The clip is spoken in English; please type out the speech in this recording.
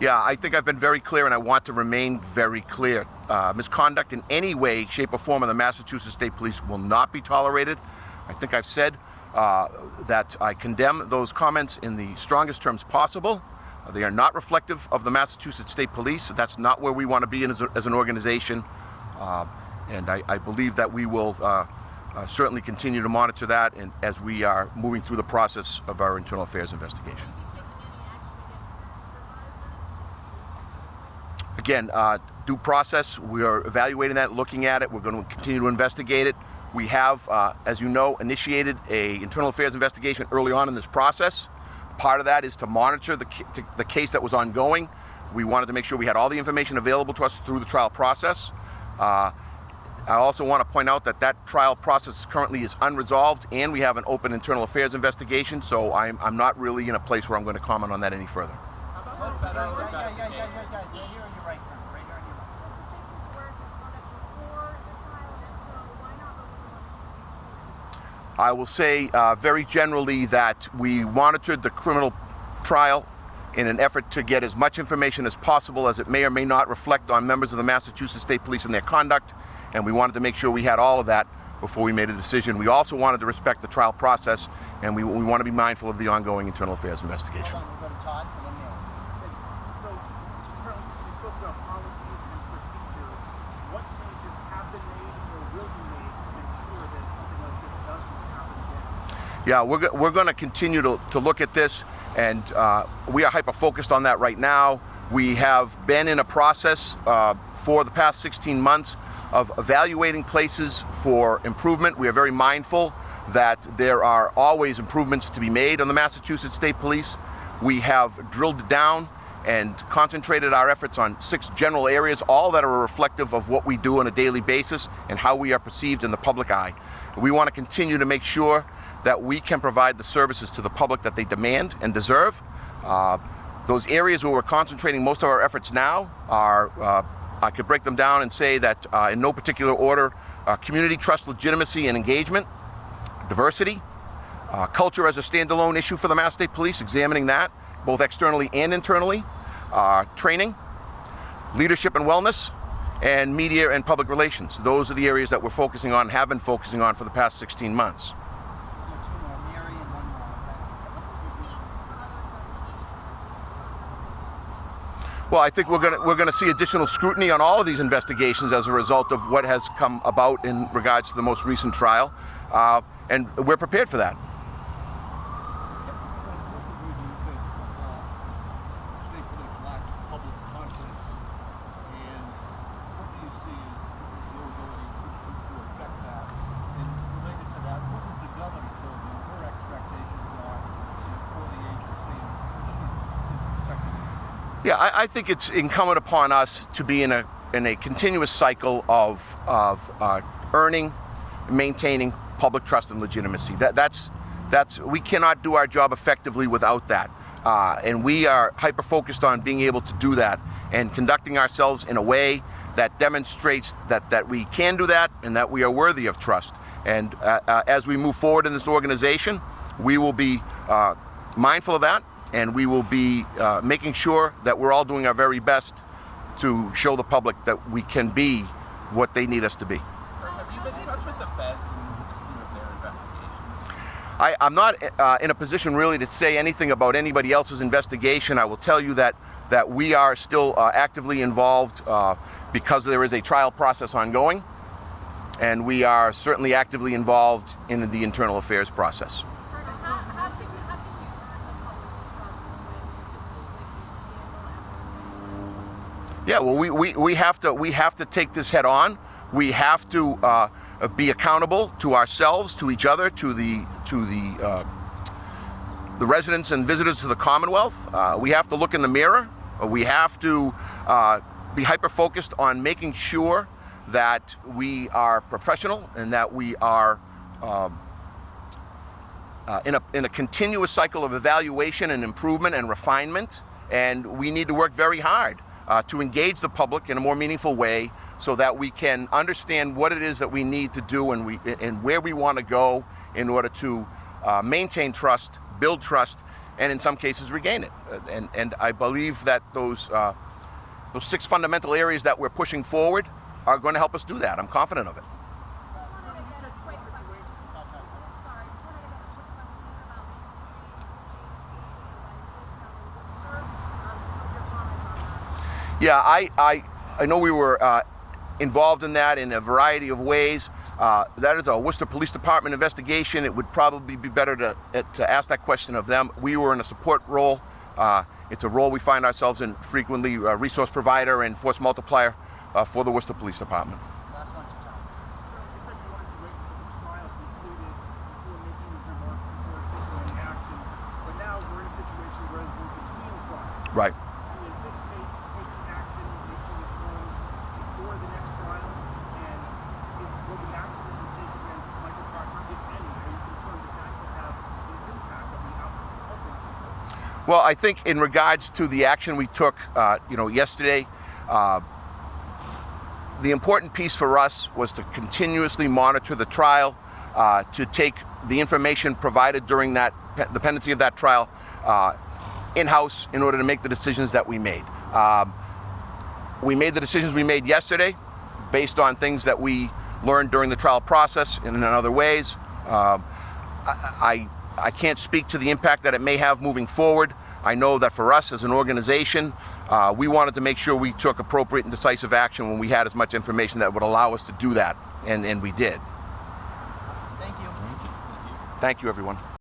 Yeah, I think I've been very clear, and I want to remain very clear. Misconduct in any way, shape, or form of the Massachusetts State Police will not be tolerated. I think I've said that I condemn those comments in the strongest terms possible. They are not reflective of the Massachusetts State Police. That's not where we want to be as an organization. And I believe that we will certainly continue to monitor that, and as we are moving through the process of our internal affairs investigation. Again, due process, we are evaluating that, looking at it. We're going to continue to investigate it. We have, as you know, initiated an internal affairs investigation early on in this process. Part of that is to monitor the case that was ongoing. We wanted to make sure we had all the information available to us through the trial process. I also want to point out that that trial process currently is unresolved, and we have an open internal affairs investigation, so I'm not really in a place where I'm going to comment on that any further. I will say very generally that we monitored the criminal trial in an effort to get as much information as possible, as it may or may not reflect on members of the Massachusetts State Police and their conduct, and we wanted to make sure we had all of that before we made a decision. We also wanted to respect the trial process, and we want to be mindful of the ongoing internal affairs investigation. Yeah, we're going to continue to look at this, and we are hyper-focused on that right now. We have been in a process for the past 16 months of evaluating places for improvement. We are very mindful that there are always improvements to be made on the Massachusetts State Police. We have drilled down and concentrated our efforts on 6 general areas, all that are reflective of what we do on a daily basis and how we are perceived in the public eye. We want to continue to make sure that we can provide the services to the public that they demand and deserve. Those areas where we're concentrating most of our efforts now are, I could break them down and say that in no particular order: community trust, legitimacy, and engagement; diversity; culture as a standalone issue for the Mass State Police, examining that both externally and internally; training; leadership and wellness; and media and public relations. Those are the areas that we're focusing on, have been focusing on for the past 16 months. Well, I think we're going to see additional scrutiny on all of these investigations as a result of what has come about in regards to the most recent trial, and we're prepared for that. Yeah, I think it's incumbent upon us to be in a continuous cycle of earning, maintaining public trust and legitimacy. That's we cannot do our job effectively without that, and we are hyper focused on being able to do that and conducting ourselves in a way that demonstrates that we can do that and that we are worthy of trust. And as we move forward in this organization, we will be mindful of that. And we will be making sure that we're all doing our very best to show the public that we can be what they need us to be. Have you been in touch with the feds and their investigation? I'm not in a position really to say anything about anybody else's investigation. I will tell you that we are still actively involved because there is a trial process ongoing, and we are certainly actively involved in the internal affairs process. Yeah, well, we have to take this head on. We have to be accountable to ourselves, to each other, to the residents and visitors to the Commonwealth. We have to look in the mirror. We have to be hyper focused on making sure that we are professional and that we are in a continuous cycle of evaluation and improvement and refinement. And we need to work very hard to engage the public in a more meaningful way so that we can understand what it is that we need to do and where we want to go in order to maintain trust, build trust, and in some cases regain it. And I believe that those 6 fundamental areas that we're pushing forward are going to help us do that. I'm confident of it. Yeah, I know we were involved in that in a variety of ways. That is a Worcester Police Department investigation. It would probably be better to ask that question of them. We were in a support role. It's a role we find ourselves in frequently, resource provider and force multiplier for the Worcester Police Department. Last one to Tom. You said you wanted to wait until the trial concluded before making these remarks before taking any action, but now we're in a situation where we're between trials. Right. Do you anticipate taking action, making the claims before the next trial? And will the action that you take against Michael Proctor, if any, are you concerned that that could have an impact on the outcome of the next trial? Well, I think in regards to the action we took, yesterday, the important piece for us was to continuously monitor the trial, to take the information provided during the pendency of that trial in-house in order to make the decisions that we made. We made the decisions we made yesterday based on things that we learned during the trial process and in other ways. I can't speak to the impact that it may have moving forward. I know that for us as an organization, we wanted to make sure we took appropriate and decisive action when we had as much information that would allow us to do that, and we did. Thank you. Thank you, everyone.